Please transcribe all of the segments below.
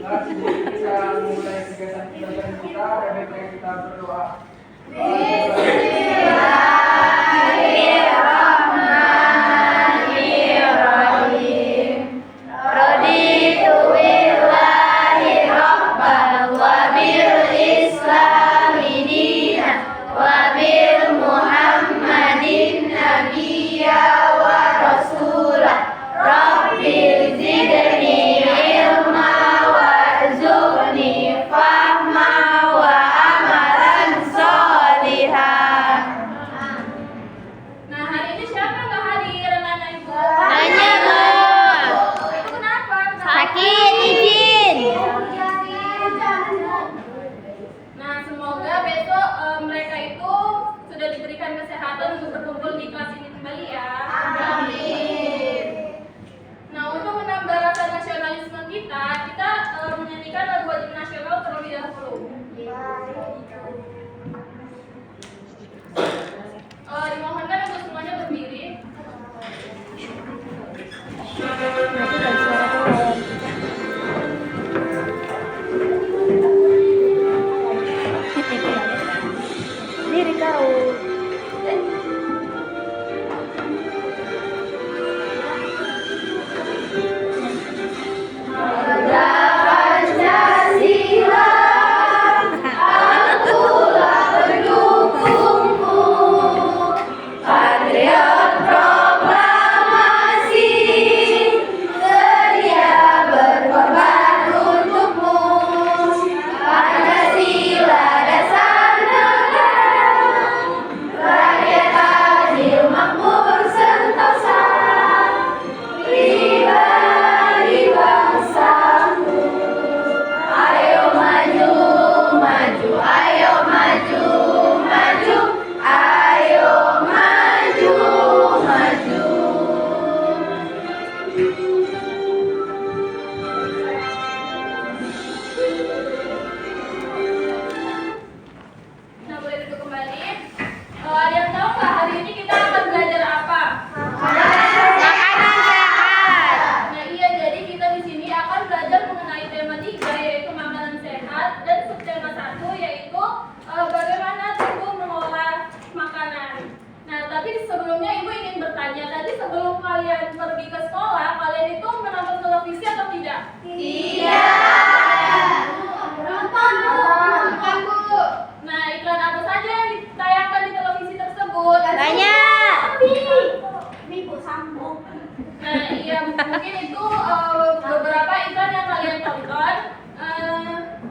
Nah, jadi kita mulai kegiatan pelajaran kita, dan kita berdoa. Kesehatan untuk berkumpul di kelas ini kembali ya. Amin. Nah, untuk menambah rasa nasionalisme kita menyanyikan lagu wajib nasional terlebih dahulu. Dimohonkan untuk semuanya berdiri. Diri kau. Ada yang tahu nggak hari ini kita akan belajar apa? Makanan sehat. Nah iya, jadi kita di sini akan belajar mengenai tema 3 yaitu makanan sehat, dan subtema 1 yaitu bagaimana ibu mengolah makanan. Nah tapi sebelumnya ibu ingin bertanya, tadi sebelum kalian pergi ke sekolah kalian itu menonton televisi atau tidak? Tidak. Nonton bu. Nah iklan apa saja yang ditayangkan di televisi tersebut? Banyak. Ibu sambung. Nah iya, mungkin itu beberapa iklan yang kalian tonton.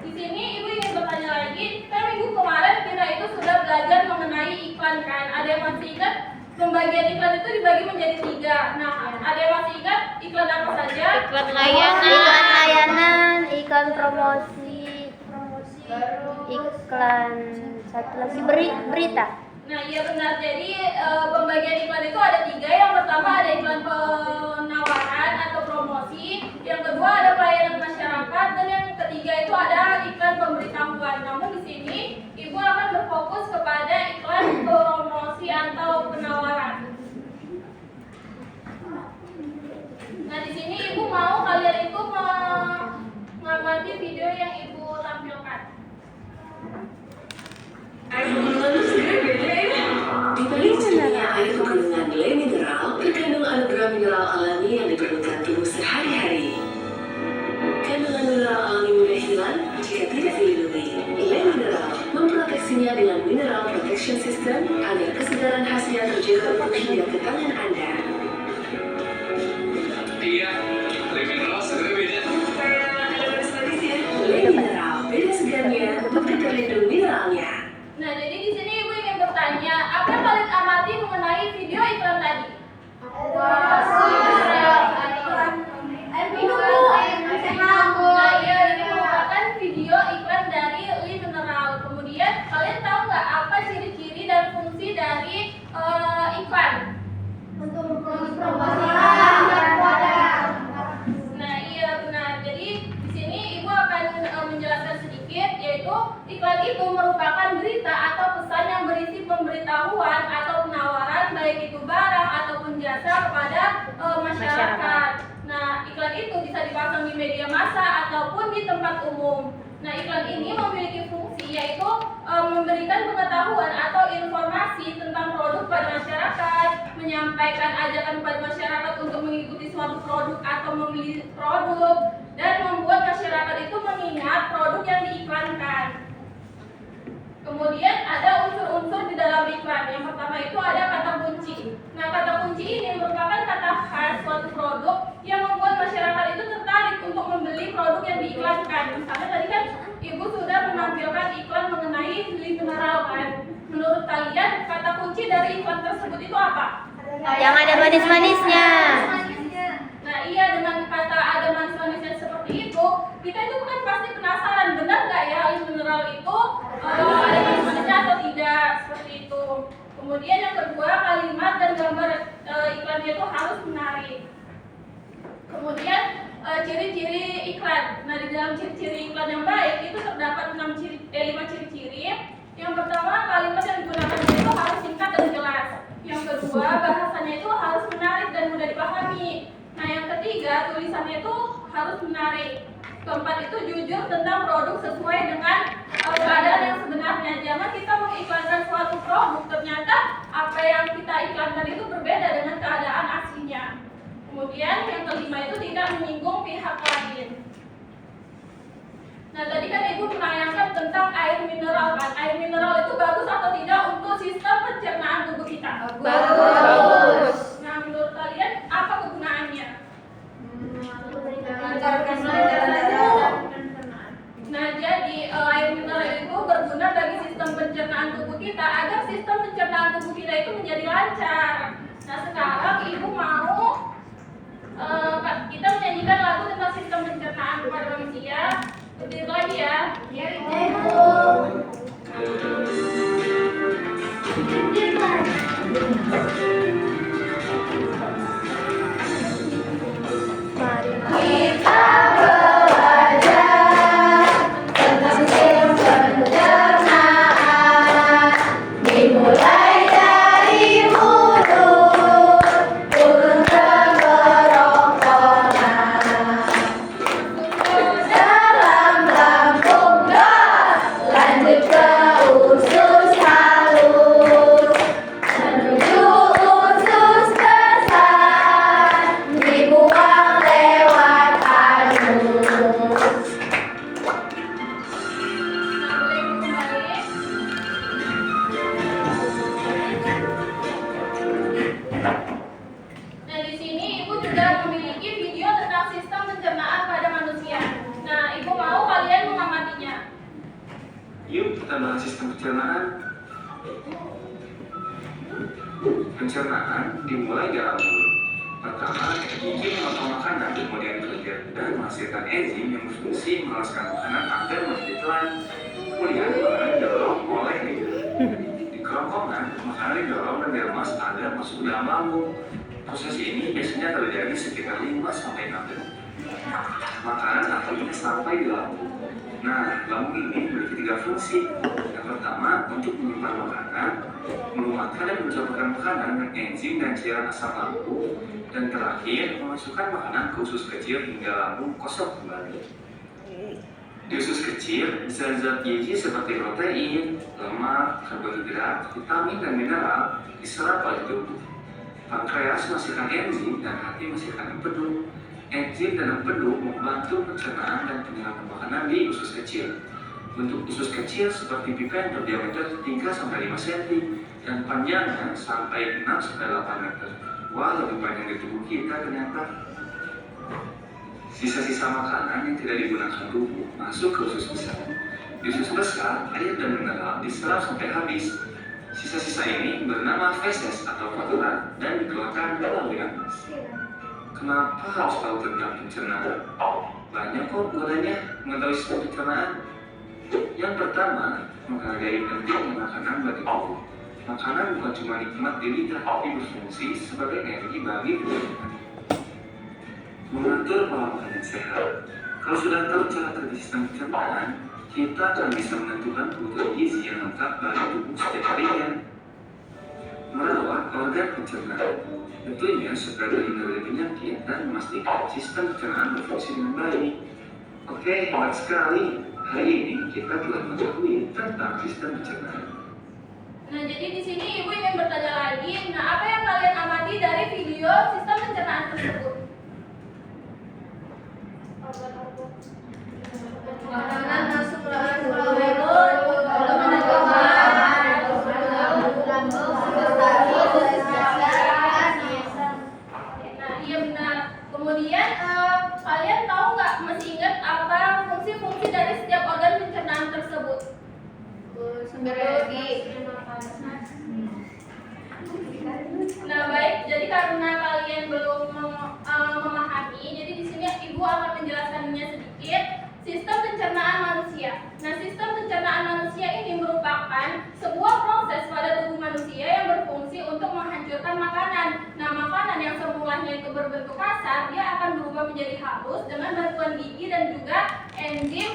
Di sini ibu ingin bertanya lagi, kan minggu kemarin kita itu sudah belajar mengenai iklan kan? Ada yang masih ingat pembagian iklan itu dibagi menjadi 3. Nah ada yang masih ingat iklan apa saja? Iklan layanan, iklan promosi, iklan satu lagi berita. Nah iya benar, jadi pembagian iklan itu ada 3. Yang pertama ada iklan penawaran atau promosi, yang kedua ada pelayanan masyarakat, dan yang ketiga itu ada iklan pemberitahuan. Namun di sini ibu akan berfokus kepada iklan promosi atau penawaran. Nah di sini ibu mau kalian itu mengamati video yang ibu tampilkan. Air minum segera beda ya. Dibalik cendernya air mengandung nilai mineral terkandung massa ataupun di tempat umum. Nah, iklan ini memiliki fungsi yaitu memberikan pengetahuan atau informasi tentang produk pada masyarakat, menyampaikan ajakan kepada masyarakat untuk mengikuti suatu produk atau memilih produk, dan membuat masyarakat itu mengingat produk yang diiklankan. Kemudian ada unsur-unsur di dalam iklan. Yang pertama itu ada kata kunci. Nah, kata kunci ini merupakan kata khas suatu produk yang membuat masyarakat itu tertarik untuk membeli produk yang diiklankan. Misalnya tadi kan Ibu sudah menampilkan iklan mengenai beli mineral kan. Menurut kalian kata kunci dari iklan tersebut itu apa? Yang ada manis-manisnya. Nah, iya, dengan kata ada manis-manisnya seperti itu, kita itu kan pasti penasaran, benar nggak ya air mineral itu ada manis-manisnya atau tidak, seperti itu. Kemudian yang kedua, kalimat dan gambar iklannya itu harus menarik. Kemudian ciri-ciri iklan. Nah, di dalam ciri-ciri iklan yang baik itu terdapat 5 ciri-ciri. Yang pertama, kalimat yang digunakan itu harus singkat dan jelas. Yang kedua, bahasanya itu harus menarik dan mudah dipahami. Nah, yang ketiga, tulisannya itu harus menarik. Keempat itu jujur tentang produk sesuai dengan keadaan yang sebenarnya. Jangan kita mengiklankan suatu produk, ternyata apa yang kita iklankan itu berbeda dengan keadaan aslinya. Kemudian yang kelima itu tidak menyinggung pihak lain. Nah, tadi kan Ibu menanyakan tentang air mineral kan. Air mineral itu bagus atau tidak untuk sistem pencernaan tubuh kita? Bagus. Nah, menurut kalian apa kegunaannya? Nah, jadi air mineral itu berguna bagi sistem pencernaan tubuh kita agar sistem pencernaan tubuh kita itu menjadi lancar. Nah, sekarang Ibu mau kita menyanyikan lagu tentang sistem pencernaan pada manusia. Berdiri lagi ya. Ya, Ibu. Kita belajar tentang sistem pencernaan, dimulai dari mulut turun ke kerongkongan, dalam lambung gas lanjut ke usus halus, menuju usus besar, dibuang lewat anus. Nah, di sini Ibu juga memiliki video tentang sistem pencernaan pada manusia. Nah, Ibu mau kalian mengamatinya. Yuk kita bahas sistem pencernaan. Pencernaan dimulai dalam mulut. Pertama, gigi memotong makanan, kemudian bekerja dan menghasilkan enzim yang berfungsi meloloskan makanan agar menjadi telan. Kemudian makanan didorong oleh lidah. Di kerongkongan, makanan didorong dan diremas agar masuk ke dalam lambung. Proses ini biasanya terjadi sekitar 5-6 detik. Makanan akhirnya sampai di lambung. Nah, lambung ini memiliki 3 fungsi. Yang pertama, untuk menyimpan makanan, menguatkan dan mencampurkan makanan dengan enzim dan cairan asam lambung, dan terakhir, memasukkan makanan ke usus kecil hingga lambung kosong kembali. Di usus kecil, zat-zat gizi seperti protein, lemak, karbohidrat, vitamin, dan mineral diserap oleh tubuh. Pankreas menghasilkan enzim dan hati menghasilkan empedu. Enzim dan empedu membantu pencernaan dan penyerapan makanan di usus kecil. Bentuk usus kecil seperti pipa yang berdiameter 3-5 cm dan panjangnya sampai 6-8 meter. Wah, lebih panjang dari tubuh kita ternyata. Sisa-sisa makanan yang tidak digunakan tubuh masuk ke usus besar. Di usus besar, air dan mineral diserap sampai habis. Sisa-sisa ini bernama feses atau kotoran dan dikeluarkan melalui napas. Kenapa harus tahu tentang pencernaan? Banyak kok gunanya mengetahui sistem pencernaan. Yang pertama, menghargai pentingnya makanan bagi tubuh. Makanan bukan cuma nikmat di lidah, tapi berfungsi sebagai energi bagi tubuh. Mengatur pola makan yang sehat. Kalau sudah tahu cara kerja sistem pencernaan, kita akan bisa menentukan kebutuhan gizi yang lengkap bagi tubuh setiap harinya. Merawat organ pencernaan, tentunya supaya terhindar dari penyakit dan memastikan sistem pencernaan berfungsi dengan baik. Oke, hebat sekali. Hari ini kita telah mengetahui tentang sistem pencernaan. Nah, jadi di sini Ibu ingin bertanya lagi, nah apa yang kalian amati dari video sistem pencernaan tersebut? Makanan masuk melalui mulut, lalu menuju ke Nah, iya benar. Kemudian kalian tahu nggak, masih ingat apa fungsi-fungsi dari setiap organ pencernaan tersebut? sumber biologi. Nah, baik. Jadi karena kalian belum memahami, jadi di sini Ibu akan menjelaskannya sedikit. Sistem pencernaan manusia. Nah, sistem pencernaan manusia ini merupakan sebuah proses pada tubuh manusia yang berfungsi untuk menghancurkan makanan. Nah, makanan yang semulanya itu berbentuk kasar, dia akan berubah menjadi halus dengan bantuan gigi dan juga enzim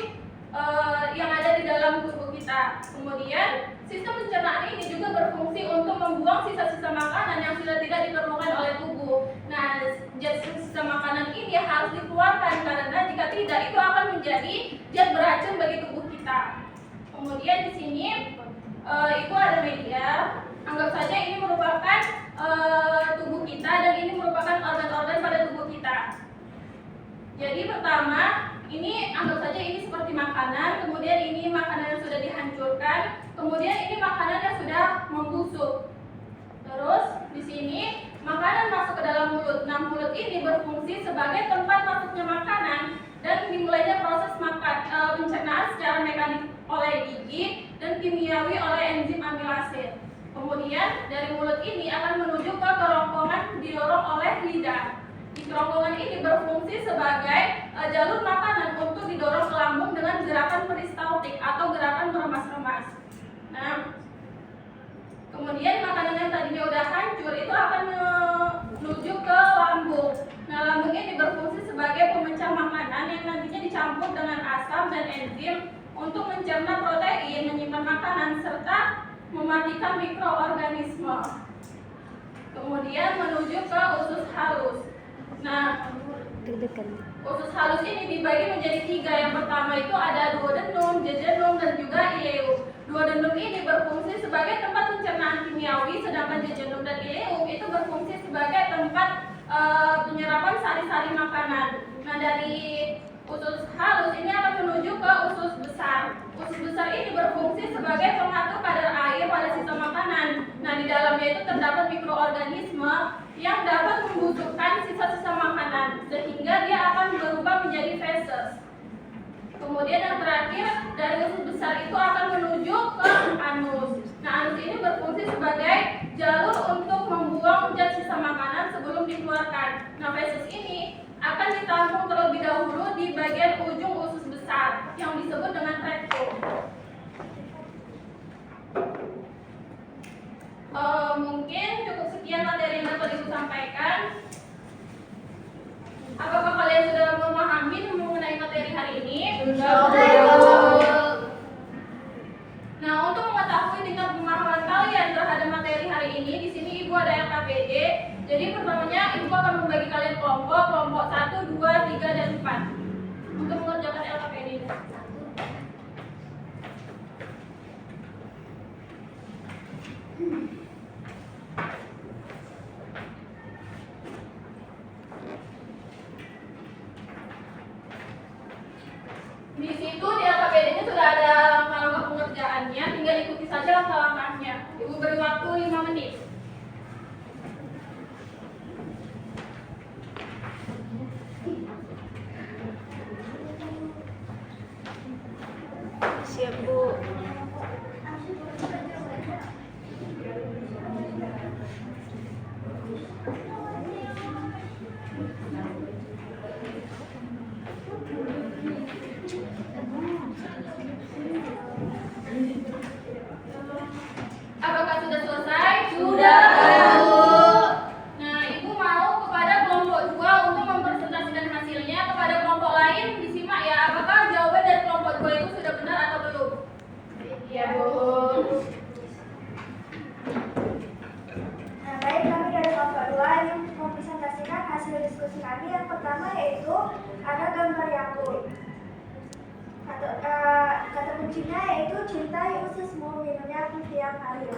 yang ada di dalam tubuh kita. Kemudian, sistem pencernaan ini juga berfungsi untuk membuang sisa-sisa makanan yang sudah tidak diperlukan oleh tubuh. Nah, sisa makanan ini harus dikeluarkan karena jika tidak itu akan menjadi zat beracun bagi tubuh kita. Kemudian di sini itu ada media. Anggap saja ini merupakan tubuh kita dan ini merupakan organ-organ pada tubuh kita. Jadi pertama, ini anggap saja ini seperti makanan, kemudian ini makanan yang sudah dihancurkan, kemudian ini makanan yang sudah membusuk. Terus di sini makanan masuk ke dalam mulut. Nah, mulut ini berfungsi sebagai tempat masuknya makanan dan dimulainya proses pencernaan secara mekanik oleh gigi dan kimiawi oleh enzim amilase. Kemudian dari mulut ini akan menuju ke kerongkongan didorong oleh lidah. Di kerongkongan ini berfungsi sebagai jalur makanan untuk didorong ke lambung dengan gerakan peristaltik atau gerakan meremas-remas. Nah, kemudian makanan yang tadinya udah hancur itu akan menuju ke lambung. Nah, lambung ini berfungsi sebagai pemecah makanan yang nantinya dicampur dengan asam dan enzim untuk mencerna protein, menyimpan makanan, serta mematikan mikroorganisme. Kemudian menuju ke usus halus. Nah, usus halus ini dibagi menjadi 3. Yang pertama itu ada duodenum, jejunum, dan juga ileum. Duodenum ini berfungsi sebagai tempat pencernaan kimiawi, sedangkan jejunum dan ileum itu berfungsi sebagai tempat penyerapan sari-sari makanan. Nah, dari usus halus ini akan menuju ke usus besar. Usus besar ini berfungsi sebagai pengatur kadar air pada sistem makanan. Nah, di dalamnya itu terdapat mikroorganisme yang dapat membusukkan sisa-sisa makanan sehingga dia akan berubah menjadi feses. Kemudian yang terakhir, dari usus besar itu akan menuju ke anus. Nah, anus ini berfungsi sebagai jalur untuk membuang zat sisa makanan sebelum dikeluarkan. Nah, feses ini akan ditampung terlebih dahulu di bagian ujung usus besar yang disebut dengan rektum. Mungkin cukup sekian materi yang dapat Ibu sampaikan. Apakah kalian sudah memahami mengenai materi hari ini? Nah, untuk mengetahui tingkat pemahaman kalian terhadap materi hari ini, di sini Ibu ada LKPD. Jadi pertamanya Ibu akan membagi kalian kelompok 1, 2, 3, dan 4 untuk mengerjakan LKPD. Di situ di LKPD-nya sudah ada langkah-langkah pengerjaannya, tinggal ikuti saja langkah-langkahnya. Ibu beri waktu 5 menit. Siap, Bu. Apakah sudah selesai? Sudah, Bu. Nah, Ibu mau kepada kelompok 2 untuk mempresentasikan hasilnya kepada kelompok lain disimak ya. Apakah jawaban dari kelompok 2 itu sudah benar atau belum? Iya, Bu. Nah, baik, kami dari kelompok 2 yang mempresentasikan hasil diskusi kami. Yang pertama yaitu ada gambar Yakult. Kata kuncinya yaitu cintai ususmu, minumnya tiap hari.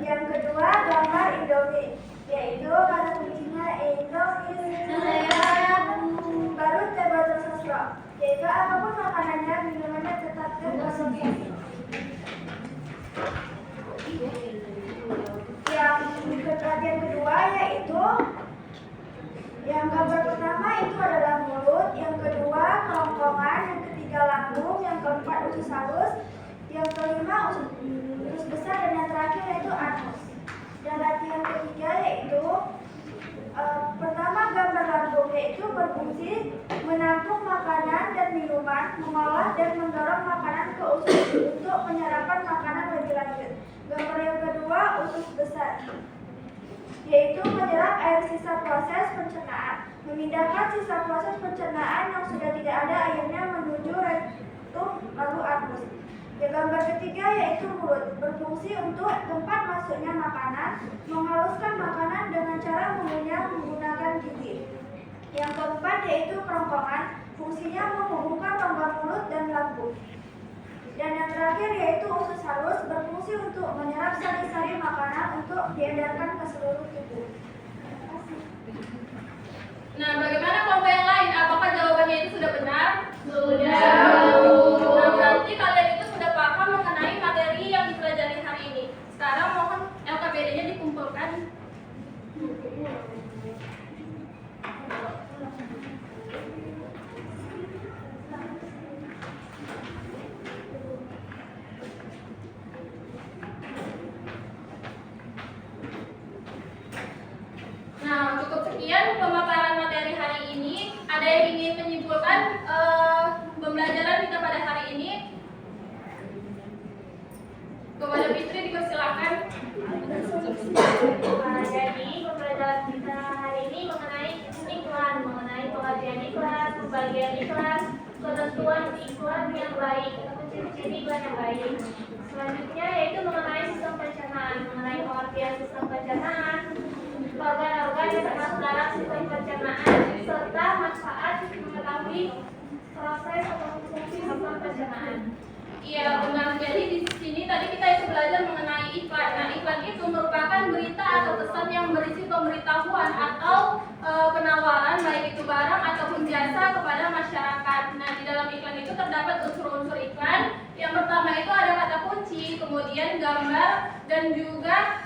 Yang kedua, gambar Indomie, yaitu kata kuncinya Indomie. Baru tebal sosro, yaitu apapun makanannya, minumannya tetap terkonsumsi. Yang kedua yaitu yang gambar pertama itu adalah mulut, yang kedua kerongkongan, yang ketiga lambung, yang keempat usus halus, yang kelima usus besar, dan yang terakhir yaitu anus. Dan latihan ketiga yaitu pertama gambar lambung, yaitu berfungsi menampung makanan dan minuman, mengolah dan mendorong makanan ke usus untuk penyerapan makanan lebih lanjut. Gambar yang kedua usus besar, yaitu menyerap air sisa proses pencernaan, memindahkan sisa proses pencernaan yang sudah tidak ada airnya menuju rektum lalu anus. Yang gambar ketiga yaitu mulut, berfungsi untuk tempat masuknya makanan, menghaluskan makanan dengan cara mengunyah menggunakan gigi. Yang keempat yaitu kerongkongan, fungsinya menghubungkan rongga mulut dan lambung. Dan yang terakhir yaitu usus halus, berfungsi untuk menyerap sari-sari makanan untuk diedarkan ke seluruh tubuh. Terima kasih. Nah, bagaimana kelompok yang lain? Apakah jawabannya itu sudah benar? Sudah. Nah, berarti kalian itu sudah paham mengenai materi yang dipelajari hari ini. Sekarang mohon LKPD-nya dikumpulkan. Nah, cukup sekian pemaparan materi hari ini. Ada yang ingin menyimpulkan pembelajaran kita pada hari ini? Kepada Fitri dipersilakan. Jadi pembelajaran kita hari ini mengenai iklan, mengenai pengertian iklan, pembagian iklan, ketentuan iklan yang baik, atau ciri-ciri iklan yang baik. Selanjutnya yaitu mengenai sistem pencernaan, mengenai pengertian sistem pencernaan, organ-organ yang termasuk dalam sistem pencernaan, serta manfaat mengetahui proses atau fungsi sistem pencernaan. Iya benar. Jadi di sini tadi kita itu belajar mengenai iklan. Nah, iklan itu merupakan berita atau pesan yang berisi pemberitahuan atau penawaran baik itu barang ataupun jasa kepada masyarakat. Nah, di dalam iklan itu terdapat unsur-unsur iklan. Yang pertama itu ada kata kunci, kemudian gambar dan juga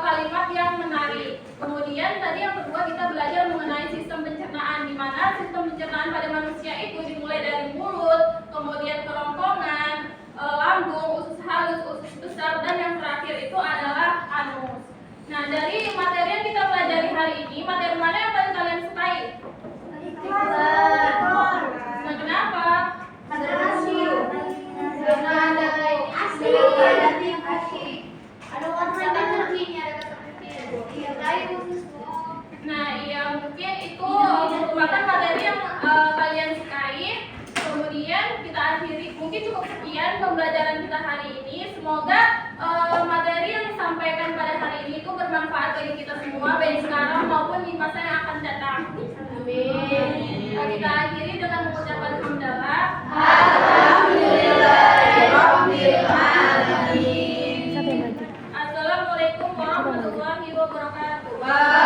kalimat yang menarik. Kemudian tadi yang kedua kita belajar mengenai sistem pencernaan, di mana sistem pencernaan pada manusia itu dimulai dari mulut, kemudian kerongkongan, lambung, usus halus, usus besar, dan yang terakhir itu adalah anus. Nah, dari materi yang kita pelajari hari ini, materi mana yang paling kalian sukai? Nah, kenapa? Nah, iya mungkin itu merupakan materi yang kalian sukai. Kemudian kita akhiri, mungkin cukup sekian pembelajaran kita hari ini. Semoga materi yang disampaikan pada hari ini itu bermanfaat bagi kita semua, baik sekarang maupun di masa yang akan datang. Amin. Kita akhiri dengan mengucapkan hamdalah. Assalamualaikum warahmatullahi wabarakatuh.